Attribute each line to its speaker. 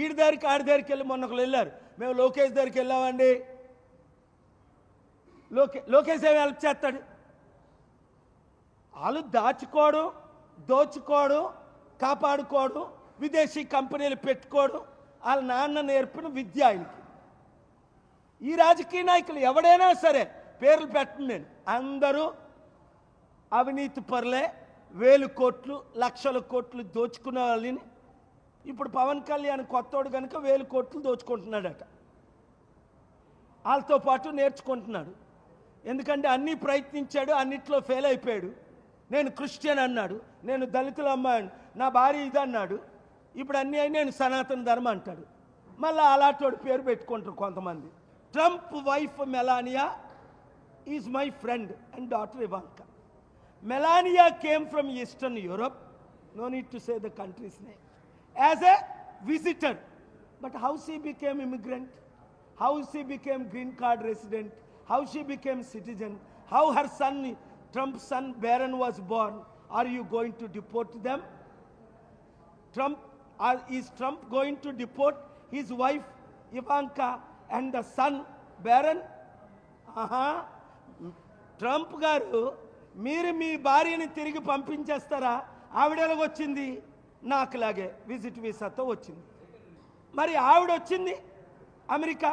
Speaker 1: ఈడి దగ్గరికి ఆడి దగ్గరికి వెళ్ళి మొన్న ఒకరు వెళ్ళారు, మేము లోకేష్ దగ్గరికి వెళ్ళామండి. లోకేష్ ఏమి హెల్ప్ చేస్తాడు? వాళ్ళు దాచుకోవడం, దోచుకోవడం, కాపాడుకోవడం, విదేశీ కంపెనీలు పెట్టుకోవడం వాళ్ళ నాన్న నేర్పిన విద్య ఆయనకి. ఈ రాజకీయ నాయకులు ఎవడైనా సరే పేర్లు పెట్టను నేను, అందరూ అవినీతి పరులే. 1000 కోట్లు 1,00,000 కోట్లు దోచుకునే వాళ్ళని ఇప్పుడు పవన్ కళ్యాణ్ కొత్తోడు కనుక 1000 కోట్లు దోచుకుంటున్నాడట. వాళ్ళతో పాటు నేర్చుకుంటున్నాడు. ఎందుకంటే అన్నీ ప్రయత్నించాడు, అన్నిట్లో ఫెయిల్ అయిపోయాడు. నేను క్రిస్టియన్ అన్నాడు, నేను దళితుల అమ్మాయి, నా భార్య ఇది అన్నాడు. ఇప్పుడు అన్నీ అయి నేను సనాతన ధర్మం అంటాడు. మళ్ళీ అలాంటి పేరు పెట్టుకుంటారు కొంతమంది. Trump wife Melania is my friend and daughter Ivanka. Melania came from Eastern Europe, no need to say the country's name, as a visitor. But how she became immigrant, how she became green card resident, how she became citizen, how her son, Trump's son Barron was born. Are you going to deport them? Is Trump going to deport his wife Ivanka and the son Barron? Trump garu మీరు మీ భార్యని తిరిగి పంపించేస్తారా? ఆవిడ ఎలాగొచ్చింది? నాకులాగే visit వీసాతో వచ్చింది. మరి ఆవిడ వచ్చింది America,